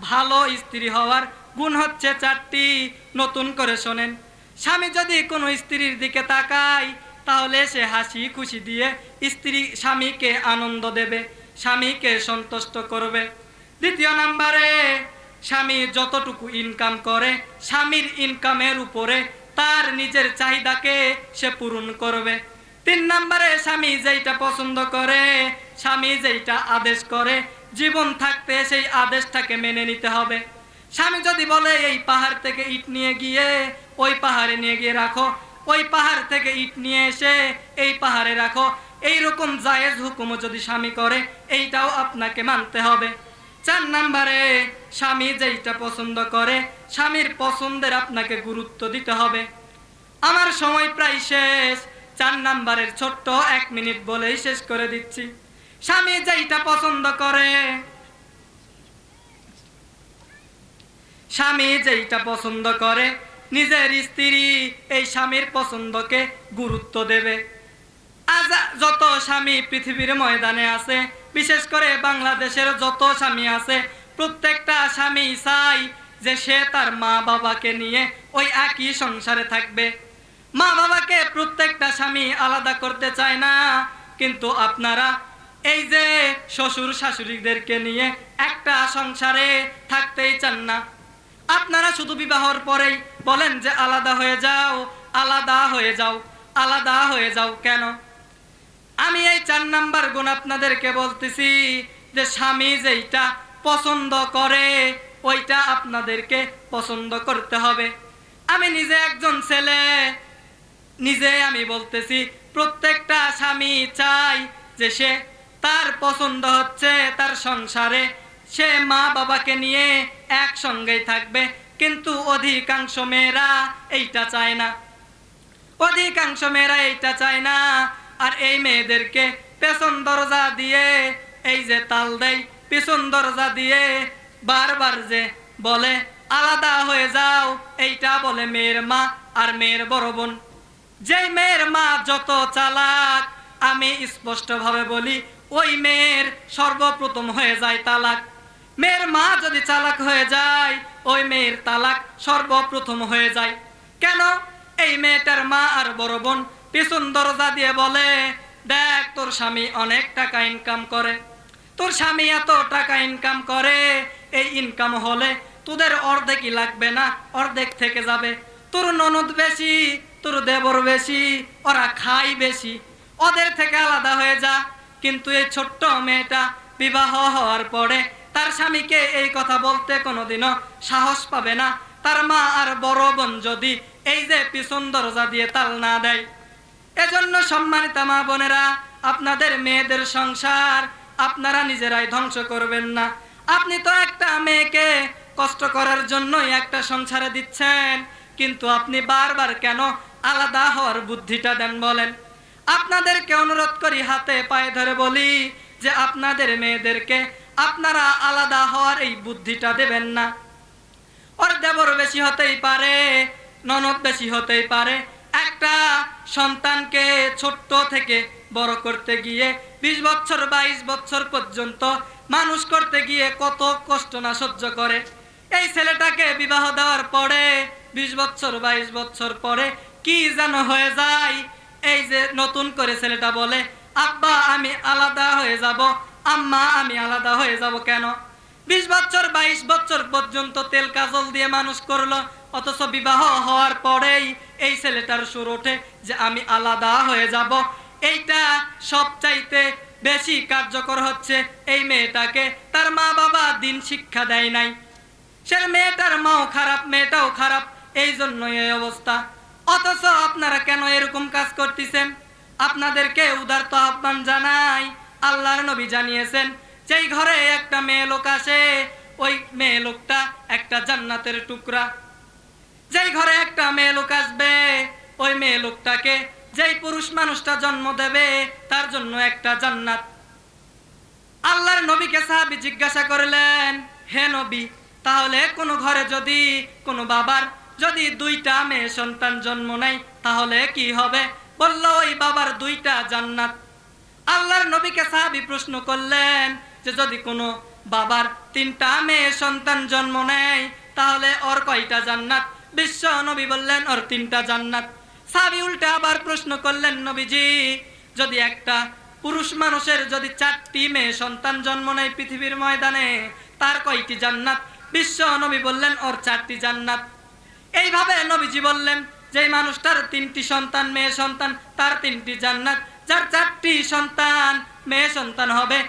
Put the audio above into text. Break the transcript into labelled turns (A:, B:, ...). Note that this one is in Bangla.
A: ভালো স্ত্রী হওয়ার গুণ হচ্ছে 4টি। নতুন করে শোনেন। স্বামী যদি কোনো স্ত্রীর দিকে তাকায় তাহলে সে হাসি খুশি দিয়ে স্বামীকে আনন্দ দেবে, স্বামীকে সন্তুষ্ট করবে। দ্বিতীয় নম্বরে, স্বামী যতটুকু ইনকাম করে স্বামীর ইনকামের উপরে তার নিজের চাহিদাকে সে পূরণ করবে। 3 নম্বরে, স্বামী যেইটা পছন্দ করে, স্বামী যেইটা আদেশ করে, জীবন থাকতে সেই আদেশটাকে মেনে নিতে হবে। স্বামী যদি বলে এই পাহাড় থেকে ইট নিয়ে গিয়ে ওই পাহাড়ে নিয়ে গিয়ে রাখো, ওই পাহাড় থেকে ইট নিয়ে এসে এই পাহাড়ে রাখো, এইরকম জায়েজ হুকুমও যদি স্বামী করে, এইটাও আপনাকে মানতে হবে। 4 নম্বরে, স্বামী যেইটা পছন্দ করে স্বামীর পছন্দের আপনাকে গুরুত্ব দিতে হবে। আমার সময় প্রায় শেষ। 4 নম্বরের ছোট্ট 1 মিনিট বলেই শেষ করে দিচ্ছি। স্বামী যেইটা পছন্দ করে, স্বামী যেইটা পছন্দ করে নিজের স্ত্রী এই স্বামীর পছন্দকে গুরুত্ব দেবে। আজ যত স্বামী পৃথিবীর ময়দানে আছে, বিশেষ করে বাংলাদেশের যত স্বামী আছে, প্রত্যেকটা স্বামী চাই যে সে তার মা বাবাকে নিয়ে ওই একই সংসারে থাকবে। মা বাবাকে প্রত্যেকটা স্বামী আলাদা করতে চায় না, কিন্তু আপনারা এই যে শ্বশুর শাশুড়িদেরকে নিয়ে একটা সংসারে থাকতেই চান না। আপনারা শুধু বিবাহর পরেই বলেন যে আলাদা হয়ে যাও, আলাদা হয়ে যাও, আলাদা হয়ে যাও। কেন? আমি এই 4 নাম্বার গুণ আপনাদেরকে বলতেছি যে স্বামী যেইটা পছন্দ করে ওইটা আপনাদেরকে পছন্দ করতে হবে। আমি নিজে একজন ছেলে, নিজে আমি বলতেছি প্রত্যেকটা স্বামী চাই যে সে তার পছন্দ হচ্ছে তার সংসারে সে মা বাবাকে নিয়ে একসঙ্গেই থাকবে, কিন্তু অধিকাংশ মেয়েরা এইটা চায় না, অধিকাংশ মেয়েরা এইটা চায় না। আর এই মেয়েদেরকে পেছন দরজা দিয়ে এই যে তাল দেয়, পেছন দরজা দিয়ে বারবার যে বলে আলাদা হয়ে যাও, এইটা বলে মেয়ের মা আর মেয়ের বড় বোন। যেই মেয়ের মা যত চালাক, আমি স্পষ্টভাবে বলি, ওই মেয়ের সর্বপ্রথম হয়ে যায় তালাক। মেয়ের মা যদি চালাক হয়ে যায়, ওই মেয়ের তালাক সর্বপ্রথম হয়ে যায়। কেন? এই মেয়েটার মা আর বড় বোন পিছন দরজা দিয়ে বলে, দেখ তোর স্বামী অনেক টাকা ইনকাম করে, তোর স্বামী এত টাকা ইনকাম করে, এই ইনকাম হলে তোদের অর্ধেকই লাগবে না, অর্ধেক থেকে যাবে। তোর ননদ বেশি, তোর দেবর বেশি, ওরা খায় বেশি, ওদের থেকে আলাদা হয়ে যা। কিন্তু এই ছোট্ট মেয়েটা বিবাহ হওয়ার পরে তার স্বামীকে এই কথা বলতে কোনোদিনও সাহস পাবে না, তার মা আর বড় বোন যদি এই যে পিছন দরজা দিয়ে তাল না দেয়। এজন্য সম্মানিত মা বোনেরা, আপনাদের মেয়েদের সংসার আপনারা নিজেরাই ধ্বংস করবেন না। আপনি তো একটা মেয়েকে কষ্ট করার জন্যই একটা সংসারে দিচ্ছেন, কিন্তু আপনি বারবার কেন আলাদা হওয়ার বুদ্ধিটা দেন বলেন? আপনাদেরকে অনুরোধ করি, হাতে পায়ে ধরে বলি যে আপনাদের মেয়েদেরকে আপনারা আলাদা হওয়ার এই বুদ্ধিটা দেবেন না। ওর দেবর বেশি হতেই পারে, ননদ বেশি হতেই পারে। একটা সন্তানকে ছোট্ট থেকে বড় করতে গিয়ে 20 বছর 22 বছর পর্যন্ত মানুষ করতে গিয়ে কত কষ্ট না সহ্য করে। এই ছেলেটাকে বিবাহ দেওয়ার পরে 20 বছর 22 বছর পরে কি যেন হয়ে যায়। এই যে নতুন করে ছেলেটা বলে, আব্বা আমি আলাদা হয়ে যাব, আম্মা আমি আলাদা হয়ে যাব। কেন? 20 বছর 22 বছর পর্যন্ত তেল কাজল দিয়ে মানুষ করলো, অথচ বিবাহ হওয়ার পরেই এই ছেলেটার সুর ওঠে যে আমি আলাদা হয়ে যাব। এইটা সবচাইতে বেশি কার্যকর হচ্ছে এই মেয়েটাকে তার মা বাবা দিন শিক্ষা দেয় নাই। সে মেয়েটার মাও খারাপ, মেয়েটাও খারাপ, এই জন্যই এই অবস্থা। অথচ আপনারা কেন এরকম কাজ করতেছেন? আপনাদেরকে উদারত আহ্বান জানাই, আল্লাহর নবী জানিয়েছেন, যেই ঘরে একটা মেয়ে লোক আসে ওই মেয়ে লোকটা একটা জান্নাতের টুকরা। যেই ঘরে একটা মেয়ে লোক আসবে ওই মেয়ে লোকটাকে যেই পুরুষ মানুষটা জন্ম দেবে তার জন্য একটা জান্নাত। আল্লাহর নবীকে সাহাবী জিজ্ঞাসা করলেন, হে নবী, তাহলে কোন ঘরে যদি কোনো বাবার যদি 2টা মেয়ে সন্তান জন্ম নেয় তাহলে কি হবে? বলল, ওই বাবার 2টা জান্নাত। আল্লাহর নবীকে সাহাবী প্রশ্ন করলেন যে যদি কোনো বাবার 3টা মেয়ে সন্তান জন্ম নেয়, তাহলে ওর কয়টা জান্নাত? বিশ্ব নবী বললেন ওর 3টা জান্নাত। সাহাবী উল্টা আবার প্রশ্ন করলেন, নবীজি যদি একটা পুরুষ মানুষের যদি 4টি মেয়ে সন্তান জন্ম নেয় পৃথিবীর ময়দানে, তার কয়টি জান্নাত? বিশ্ব নবী বললেন ওর 4টি জান্নাত। এইভাবে নবীজি বললেন যে মানুষটার 3টি সন্তান মেয়ে সন্তান, তার 3টি জান্নাত। যার 4টি সন্তান মেয়ে সন্তান হবে